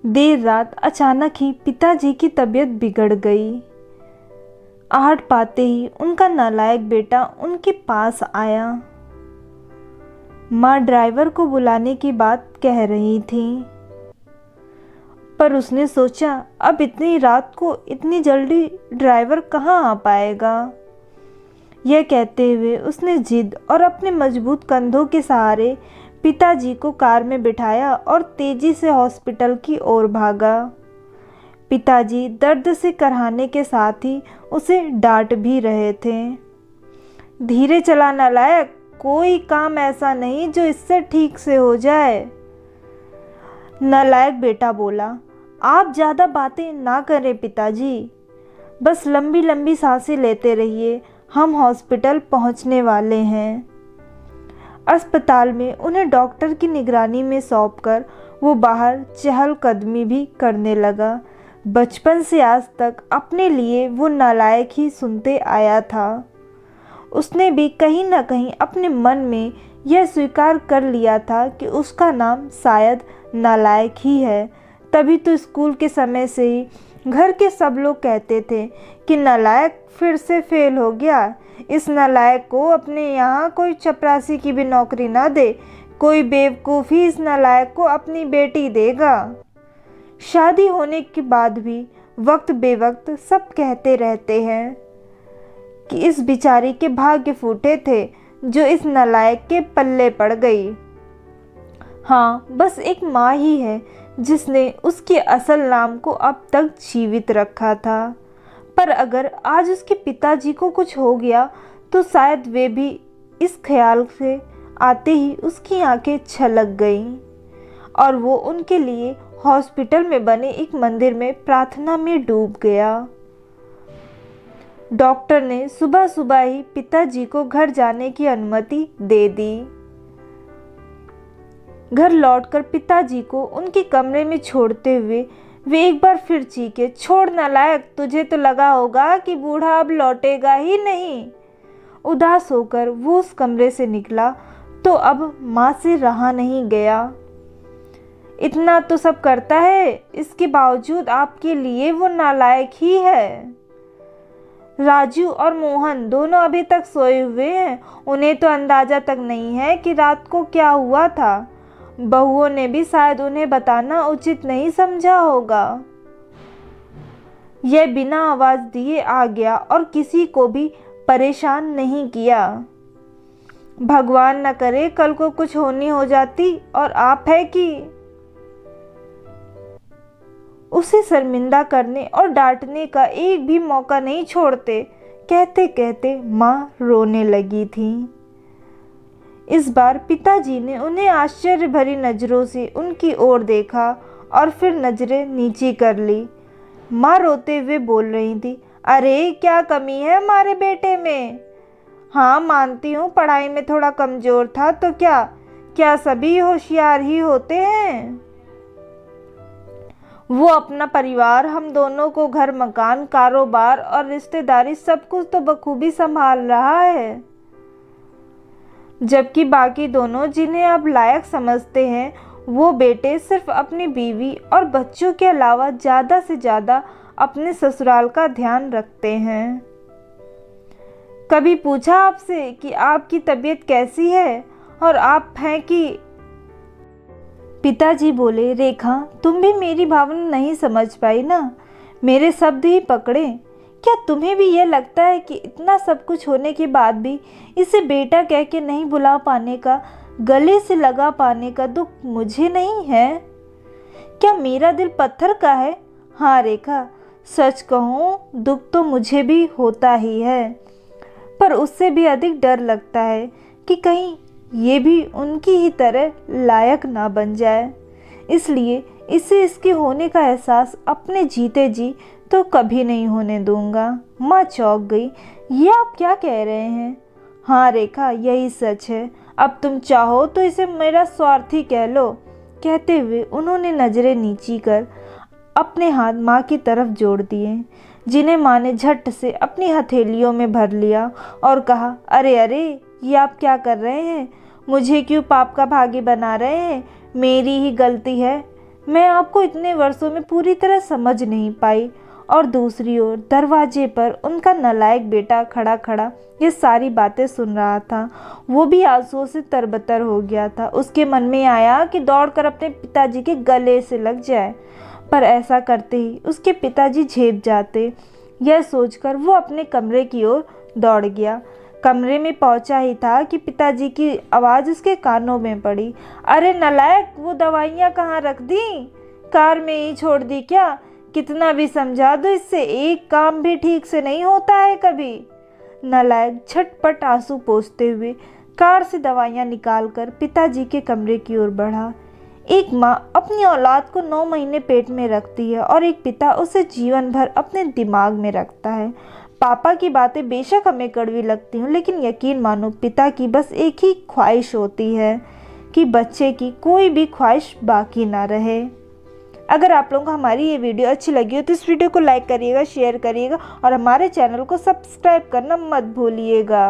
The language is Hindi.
देर रात अचानक ही पिताजी की तबीयत बिगड़ गई। आहट पाते ही उनका नालायक बेटा उनके पास आया। माँ ड्राइवर को बुलाने की बात कह रही थी, पर उसने सोचा अब इतनी रात को इतनी जल्दी ड्राइवर कहाँ आ पाएगा। यह कहते हुए उसने जिद और अपने मजबूत कंधों के सहारे पिताजी को कार में बिठाया और तेजी से हॉस्पिटल की ओर भागा। पिताजी दर्द से कराहने के साथ ही उसे डांट भी रहे थे। धीरे चला नालायक, कोई काम ऐसा नहीं जो इससे ठीक से हो जाए। नालायक बेटा बोला, आप ज़्यादा बातें ना करें पिताजी, बस लंबी लंबी सांसें लेते रहिए, हम हॉस्पिटल पहुंचने वाले हैं। अस्पताल में उन्हें डॉक्टर की निगरानी में सौंपकर वो बाहर चहलकदमी भी करने लगा। बचपन से आज तक अपने लिए वो नालायक ही सुनते आया था। उसने भी कहीं ना कहीं अपने मन में यह स्वीकार कर लिया था कि उसका नाम शायद नालायक ही है। तभी तो स्कूल के समय से ही घर के सब लोग कहते थे कि नालायक फिर से फेल हो गया। इस नालायक को अपने यहाँ कोई चपरासी की भी नौकरी ना दे, कोई बेवकूफ़ी इस नालायक को अपनी बेटी देगा। शादी होने के बाद भी वक्त बेवक्त सब कहते रहते हैं कि इस बिचारी के भाग्य फूटे थे जो इस नालायक के पल्ले पड़ गई। हाँ, बस एक माँ ही है जिसने उसके असल नाम को अब तक जीवित रखा था। पर अगर आज उसके पिताजी को कुछ हो गया तो शायद वे भी इस ख्याल से आते ही उसकी आंखें छलक गईं और वो उनके लिए हॉस्पिटल में बने एक मंदिर में प्रार्थना में डूब गया। डॉक्टर ने सुबह सुबह ही पिताजी को घर जाने की अनुमति दे दी। घर लौटकर पिताजी को उनके कमरे में छोड़ते हुए वे एक बार फिर चीखे, छोड़ नालायक, तुझे तो लगा होगा कि बूढ़ा अब लौटेगा ही नहीं। उदास होकर वो उस कमरे से निकला तो अब माँ से रहा नहीं गया। इतना तो सब करता है, इसके बावजूद आपके लिए वो नालायक ही है। राजू और मोहन दोनों अभी तक सोए हुए हैं, उन्हें तो अंदाजा तक नहीं है कि रात को क्या हुआ था। बहुओं ने भी शायद उन्हें बताना उचित नहीं समझा होगा। यह बिना आवाज दिए आ गया और किसी को भी परेशान नहीं किया। भगवान न करे कल को कुछ होनी हो जाती और आप है कि उसे शर्मिंदा करने और डांटने का एक भी मौका नहीं छोड़ते। कहते कहते माँ रोने लगी थी। इस बार पिताजी ने उन्हें आश्चर्य भरी नज़रों से उनकी ओर देखा और फिर नज़रें नीची कर ली। माँ रोते हुए बोल रही थी, अरे क्या कमी है हमारे बेटे में? हाँ मानती हूँ पढ़ाई में थोड़ा कमज़ोर था, तो क्या सभी होशियार ही होते हैं? वो अपना परिवार, हम दोनों को घर मकान, कारोबार और रिश्तेदारी सब कुछ तो बखूबी संभाल रहा है, जबकि बाकी दोनों जिन्हें आप लायक समझते हैं वो बेटे सिर्फ अपनी बीवी और बच्चों के अलावा ज़्यादा से ज़्यादा अपने ससुराल का ध्यान रखते हैं। कभी पूछा आपसे कि आपकी तबीयत कैसी है? और आप हैं कि पिताजी बोले, रेखा तुम भी मेरी भावना नहीं समझ पाई ना, मेरे शब्द ही पकड़े। क्या तुम्हें भी यह लगता है कि इतना सब कुछ होने के बाद भी इसे बेटा कह के नहीं बुला पाने का, गले से लगा पाने का दुख मुझे नहीं है? क्या मेरा दिल पत्थर का है? हाँ रेखा, सच कहूँ दुख तो मुझे भी होता ही है, पर उससे भी अधिक डर लगता है कि कहीं ये भी उनकी ही तरह लायक ना बन जाए। इसलिए इसे इसके होने का एहसास अपने जीते जी तो कभी नहीं होने दूंगा। माँ चौंक गई, ये आप क्या कह रहे हैं? हाँ रेखा, यही सच है, अब तुम चाहो तो इसे मेरा स्वार्थी कह लो। कहते हुए उन्होंने नज़रें नीची कर अपने हाथ माँ की तरफ जोड़ दिए, जिन्हें माँ ने झट से अपनी हथेलियों में भर लिया और कहा, अरे अरे ये आप क्या कर रहे हैं? मुझे क्यों पाप का भागी बना रहे हैं? मेरी ही गलती है, मैं आपको इतने वर्षों में पूरी तरह समझ नहीं पाई। और दूसरी ओर दरवाजे पर उनका नालायक बेटा खड़ा खड़ा ये सारी बातें सुन रहा था। वो भी आंसुओं से तरबतर हो गया था। उसके मन में आया कि दौड़कर अपने पिताजी के गले से लग जाए, पर ऐसा करते ही उसके पिताजी झेप जाते। यह सोचकर वो अपने कमरे की ओर दौड़ गया। कमरे में पहुंचा ही था कि पिताजी की आवाज़ उसके कानों में पड़ी। अरे नालायक, वो दवाइयाँ कहाँ रख दी? कार में ही छोड़ दी क्या? कितना भी समझा दो, इससे एक काम भी ठीक से नहीं होता है कभी। नालायक झटपट आंसू पोंछते हुए कार से दवाइयाँ निकालकर पिताजी के कमरे की ओर बढ़ा। एक माँ अपनी औलाद को 9 महीने पेट में रखती है और एक पिता उसे जीवन भर अपने दिमाग में रखता है। पापा की बातें बेशक हमें कड़वी लगती हूँ, लेकिन यकीन मानो पिता की बस एक ही ख्वाहिश होती है कि बच्चे की कोई भी ख्वाहिश बाकी ना रहे। अगर आप लोगों को हमारी ये वीडियो अच्छी लगी हो तो इस वीडियो को लाइक करिएगा, शेयर करिएगा और हमारे चैनल को सब्सक्राइब करना मत भूलिएगा।